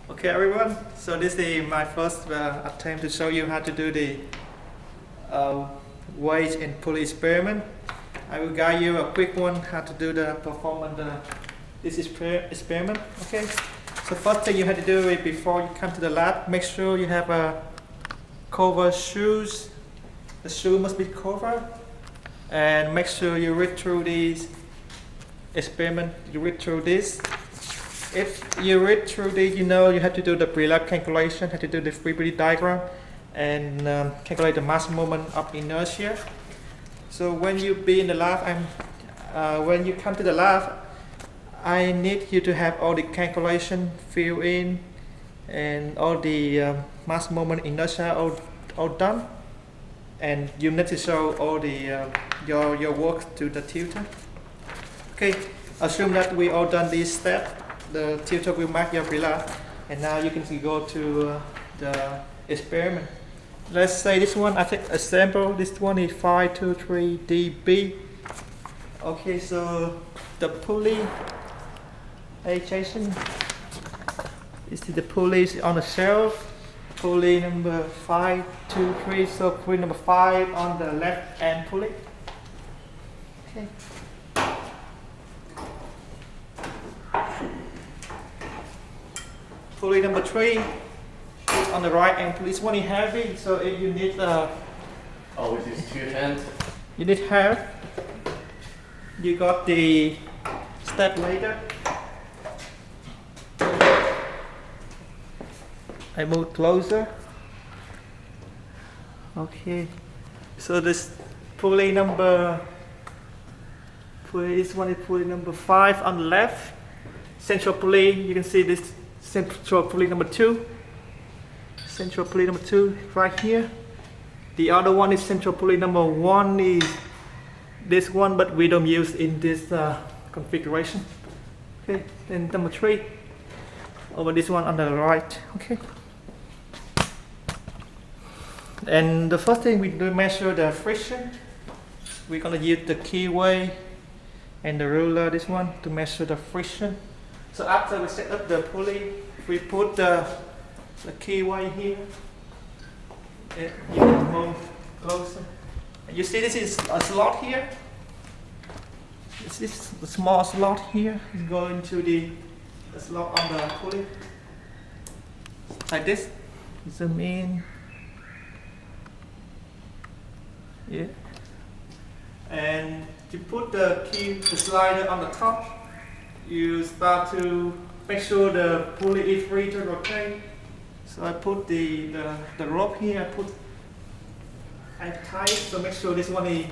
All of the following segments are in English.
Okay everyone, so this is my first attempt to show you how to do the weight and pulley experiment. I will guide you a quick one how to do the performance this experiment. Okay, so first thing you have to do is before you come to the lab, make sure you have a cover shoes. The shoe must be covered, and make sure you read through these experiment. You read through this. If you read through this, you know you have to do the pre-lab calculation, have to do the free body diagram, and calculate the mass moment of inertia. So when you be in the lab, when you come to the lab, I need you to have all the calculation filled in and all the mass moment inertia all done, and you need to show all the your work to the tutor. Okay, assume that we all done this step. The tutor will mark your pre-lab, and now you can go to the experiment. Let's say this one, I take a sample. This one is 523 dB. Okay, so the pulley, hey Jason, this is the pulleys on the shelf. Pulley number 523, so pulley number 5 on the left hand pulley. Okay. Pulley number 3 is on the right hand pulley. This one is heavy, so if you need with his 2 hands. You need help. You got the step ladder. I move closer. Okay. So this pulley number this one is pulley number 5 on the left. Central pulley, you can see this central pulley number 2. Central pulley number 2 right here. The other one is central pulley number 1 is this one, but we don't use in this configuration. Okay, then number 3 over this one on the right. Okay. And the first thing we do measure the friction. We're gonna use the keyway and the ruler, this one, to measure the friction. So after we set up the pulley, we put the keyway here. You can move closer. And you see this is a slot here. This is the small slot here. You go into the slot on the pulley. Like this. Zoom in. Yeah. And you put the slider on the top. You start to make sure the pulley is free to rotate. So I put the rope here. I tie it, so make sure this one is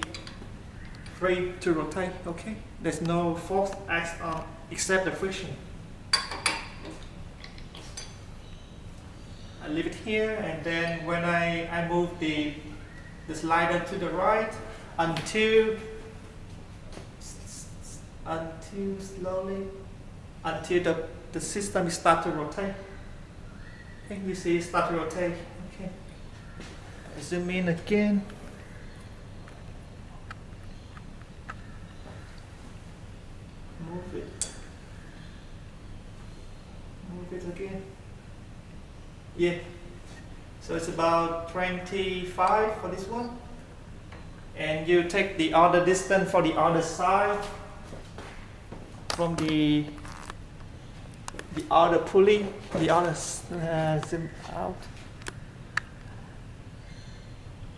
free to rotate. Okay, there's no force acts on except the friction. I leave it here, and then when I move the slider to the right until slowly until the system start to rotate. Okay, you see it start to rotate. Okay, zoom in again. Move it again. Yeah, so it's about 25 for this one, and you take the other distance for the other side from the other pulley, the other zoom out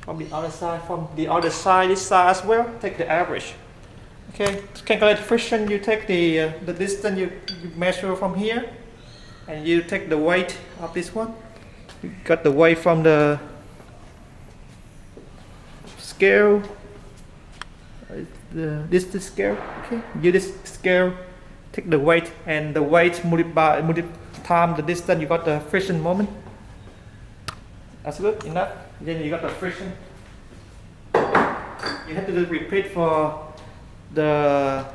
from the other side, this side as well. Take the average. Okay, to calculate friction, you take the distance you measure from here, and you take the weight of this one. You got the weight from the scale. This scale. Okay, use this scale. Take the weight, and the weight multiply times the distance, you got the friction moment. That's good enough. Then you got the friction. You have to do repeat for the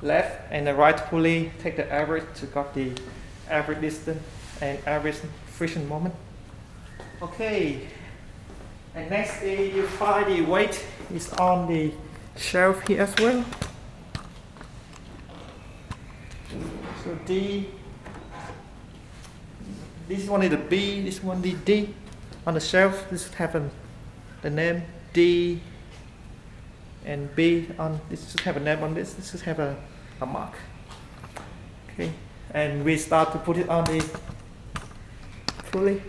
left and the right pulley. Take the average to got the average distance and average friction moment. Okay. And next you find the weight is on the shelf here as well. So this one is the B, this one the D. On the shelf, this have the name D and B on this. Just have a name on this. This just have a mark. Okay, and we start to put it on the pulley.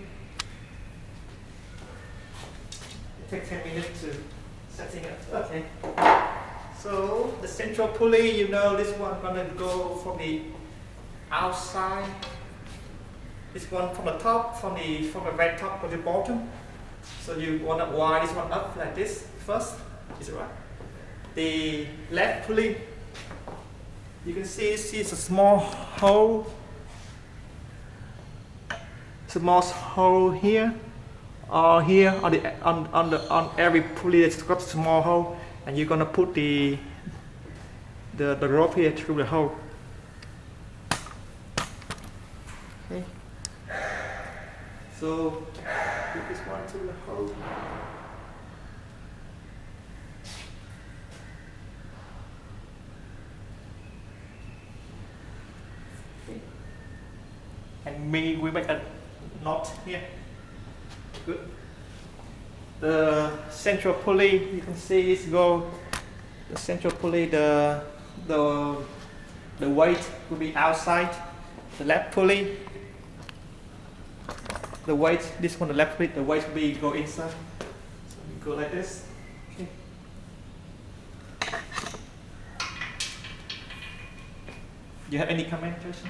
It takes 10 minutes to setting it. Okay. So the central pulley, you know, this one gonna go from the outside. This one from the top, from the very top to the bottom. So you wanna wire this one up like this first. Is it right? The left pulley, you can see this is a small hole. Small hole here, or here on every pulley that's got a small hole, and you're gonna put the rope here through the hole. Okay. So put this one through the hole. Okay. And we make a knot here. Good. The central pulley, you can see this go. The central pulley, the weight will be outside. The left pulley, the weight, this one, the left pulley, the weight will be go inside. So you go like this. Okay. Do you have any comment, Jason?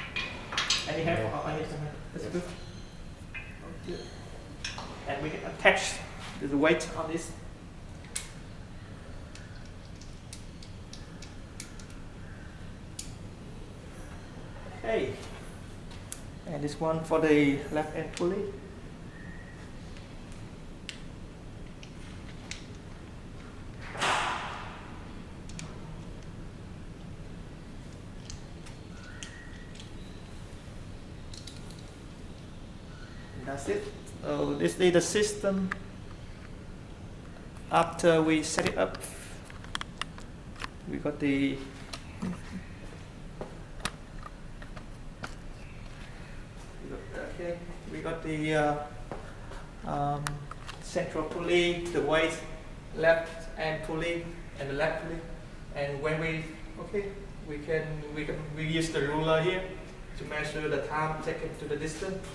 Any have or any comment? That's good. Okay. And we can attach the weight on this. Okay. And this one for the left end pulley. And that's it. So this is the system. After we set it up, we got the we got the central pulley, the weight, left end pulley, and the left pulley. And when we use the ruler here to measure the time taken to the distance.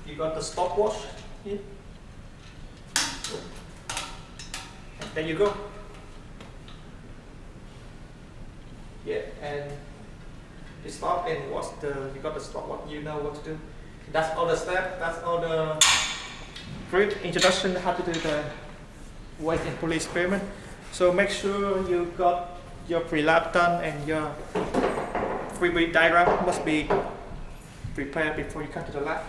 You got the stopwatch here. And there you go. Yeah, and you stop and you got the stopwatch. You know what to do. That's all the steps. That's all the brief introduction how to do the weight and pulley experiment. So make sure you got your pre-lab done and your freewheel diagram must be prepared before you come to the lab.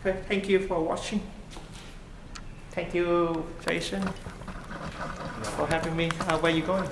Okay, thank you for watching. Thank you, Jason, for having me. Where are you going?